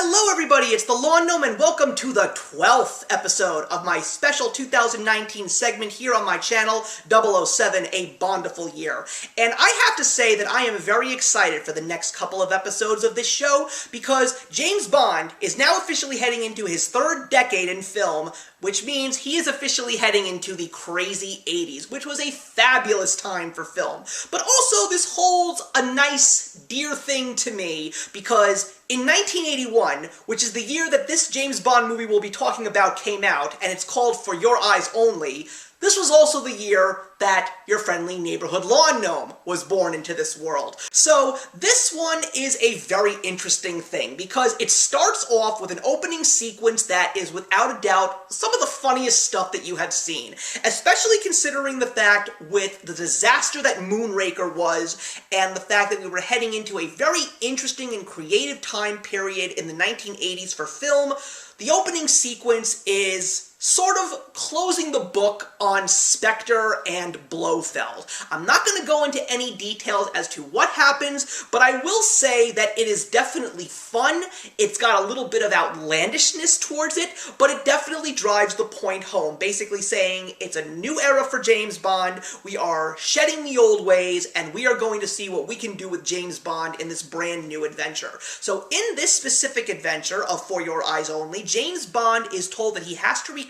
Hello everybody, it's the Lawn Gnome and welcome to the 12th episode of my special 2019 segment here on my channel, 007, A Bondiful Year. And I have to say that I am very excited for the next couple of episodes of this show because James Bond is now officially heading into his third decade in film, which means he is officially heading into the crazy 80s, which was a fabulous time for film. But also, this holds a nice, dear thing to me, because in 1981, which is the year that this James Bond movie we'll be talking about came out, and it's called For Your Eyes Only, this was also the year that your friendly neighborhood lawn gnome was born into this world. So this one is a very interesting thing because it starts off with an opening sequence that is without a doubt some of the funniest stuff that you have seen, especially considering the fact with the disaster that Moonraker was and the fact that we were heading into a very interesting and creative time period in the 1980s for film. The opening sequence is sort of closing the book on Spectre and Blofeld. I'm not going to go into any details as to what happens, but I will say that it is definitely fun. It's got a little bit of outlandishness towards it, but it definitely drives the point home, basically saying it's a new era for James Bond, we are shedding the old ways, and we are going to see what we can do with James Bond in this brand new adventure. So in this specific adventure of For Your Eyes Only, James Bond is told that he has to recover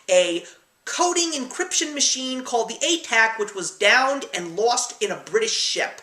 a coding encryption machine called the ATAC, which was downed and lost in a British ship.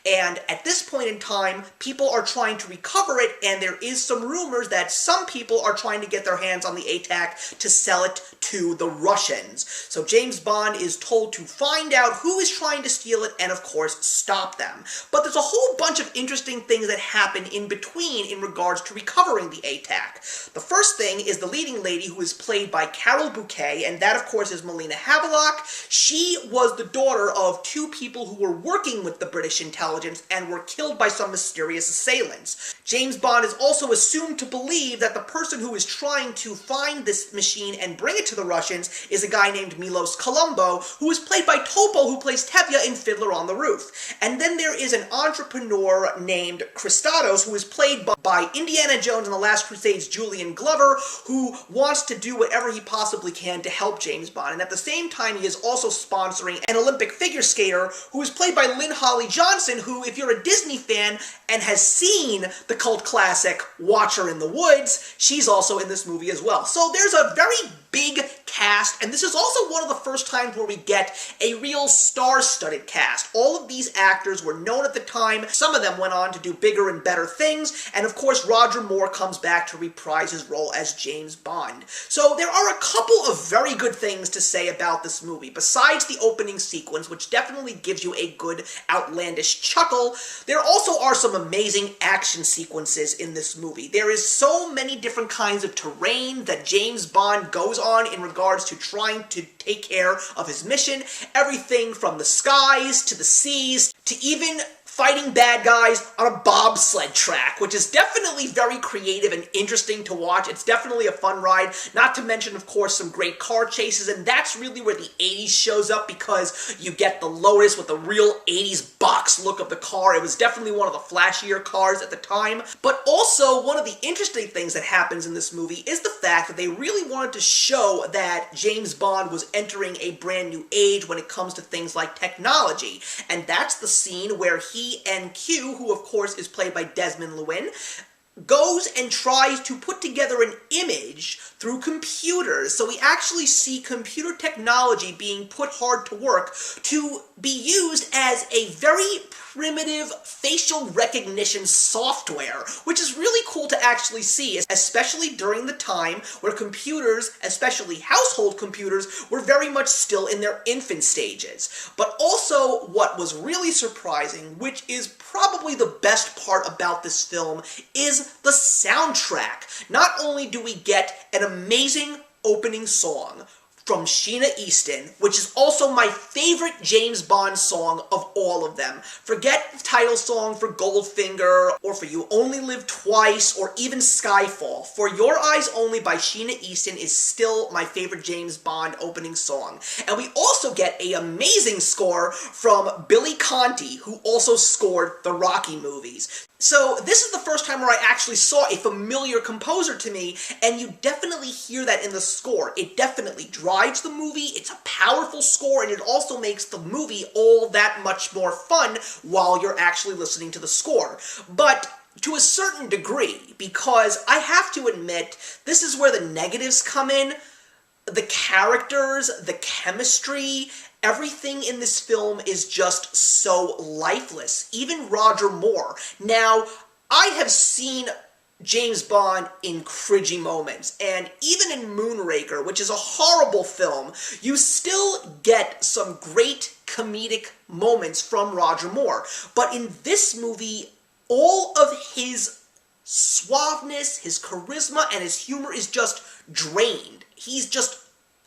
And at this point in time, people are trying to recover it, and there is some rumors that some people are trying to get their hands on the ATAC to sell it to the Russians. So James Bond is told to find out who is trying to steal it and, of course, stop them. But there's a whole bunch of interesting things that happen in between in regards to recovering the ATAC. The first thing is the leading lady, who is played by Carol Bouquet, and that, of course, is Melina Havelock. She was the daughter of two people who were working with the British intelligence and were killed by some mysterious assailants. James Bond is also assumed to believe that the person who is trying to find this machine and bring it to the Russians is a guy named Milos Colombo, who is played by Topo, who plays Tevye in Fiddler on the Roof. And then there is an entrepreneur named Christados, who is played by Indiana Jones and the Last Crusade's Julian Glover, who wants to do whatever he possibly can to help James Bond. And at the same time, he is also sponsoring an Olympic figure skater who is played by Lynn Holly Johnson, who, if you're a Disney fan and has seen the cult classic Watcher in the Woods, she's also in this movie as well. So there's a very big cast, and this is also one of the first times where we get a real star-studded cast. All of these actors were known at the time. Some of them went on to do bigger and better things, and of course Roger Moore comes back to reprise his role as James Bond. So there are a couple of very good things to say about this movie. Besides the opening sequence, which definitely gives you a good outlandish chuckle, there also are some amazing action sequences in this movie. There is so many different kinds of terrain that James Bond goes on in regards to trying to take care of his mission. Everything from the skies to the seas to even fighting bad guys on a bobsled track, which is definitely very creative and interesting to watch. It's definitely a fun ride, not to mention, of course, some great car chases, and that's really where the 80s shows up because you get the Lotus with the real 80s box look of the car. It was definitely one of the flashier cars at the time. But also, one of the interesting things that happens in this movie is the fact that they really wanted to show that James Bond was entering a brand new age when it comes to things like technology. And that's the scene where he and Q, who of course is played by Desmond Llewellyn, goes and tries to put together an image through computers. So we actually see computer technology being put hard to work to be used as a very primitive facial recognition software, which is really cool to actually see, especially during the time where computers, especially household computers, were very much still in their infant stages. But also, what was really surprising, which is probably the best part about this film, is the soundtrack. Not only do we get an amazing opening song from Sheena Easton, which is also my favorite James Bond song of all of them. Forget the title song for Goldfinger, or for You Only Live Twice, or even Skyfall. For Your Eyes Only by Sheena Easton is still my favorite James Bond opening song. And we also get an amazing score from Billy Conti, who also scored the Rocky movies. So this is the first time where I actually saw a familiar composer to me, and you definitely hear that in the score. It definitely drives the movie, it's a powerful score, and it also makes the movie all that much more fun while you're actually listening to the score. But to a certain degree, because I have to admit, this is where the negatives come in. The characters, the chemistry, everything in this film is just so lifeless. Even Roger Moore. Now, I have seen James Bond in cringy moments, and even in Moonraker, which is a horrible film, you still get some great comedic moments from Roger Moore. But in this movie, all of his suaveness, his charisma, and his humor is just drained. He's just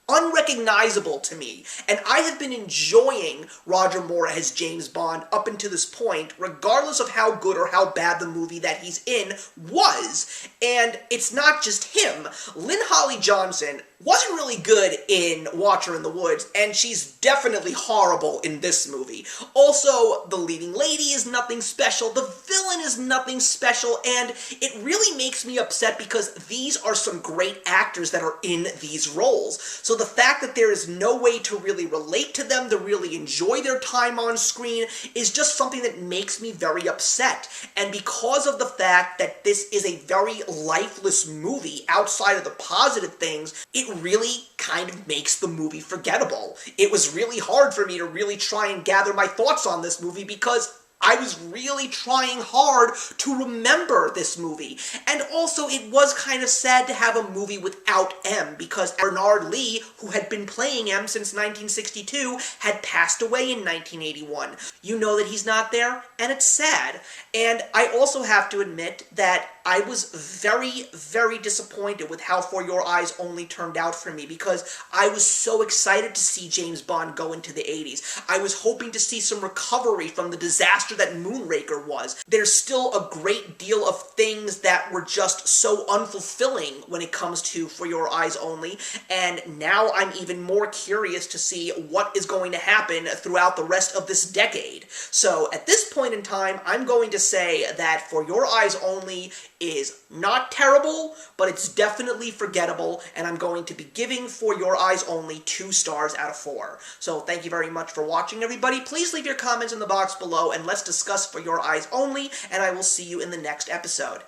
unrecognizable to me, and I have been enjoying Roger Moore as James Bond up until this point, regardless of how good or how bad the movie that he's in was. And it's not just him. Lynn Holly Johnson wasn't really good in Watcher in the Woods, and she's definitely horrible in this movie. Also, the leading lady is nothing special, the villain is nothing special, and it really makes me upset because these are some great actors that are in these roles. So the fact that there is no way to really relate to them, to really enjoy their time on screen, is just something that makes me very upset. And because of the fact that this is a very lifeless movie outside of the positive things, it really kind of makes the movie forgettable. It was really hard for me to really try and gather my thoughts on this movie because I was really trying hard to remember this movie. And also, it was kind of sad to have a movie without M, because Bernard Lee, who had been playing M since 1962, had passed away in 1981. You know that he's not there, and it's sad. And I also have to admit that I was very, very disappointed with how For Your Eyes Only turned out for me, because I was so excited to see James Bond go into the 80s. I was hoping to see some recovery from the disaster that Moonraker was. There's still a great deal of things that were just so unfulfilling when it comes to For Your Eyes Only, and now I'm even more curious to see what is going to happen throughout the rest of this decade. So at this point in time, I'm going to say that For Your Eyes Only is not terrible, but it's definitely forgettable, and I'm going to be giving For Your Eyes Only 2 stars out of 4. So thank you very much for watching, everybody. Please leave your comments in the box below, and let's discuss For Your Eyes Only, and I will see you in the next episode.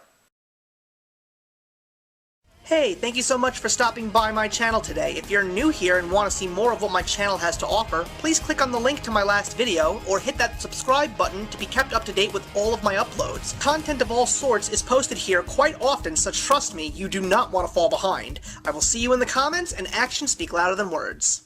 Hey, thank you so much for stopping by my channel today. If you're new here and want to see more of what my channel has to offer, please click on the link to my last video, or hit that subscribe button to be kept up to date with all of my uploads. Content of all sorts is posted here quite often, so trust me, you do not want to fall behind. I will see you in the comments, and actions speak louder than words.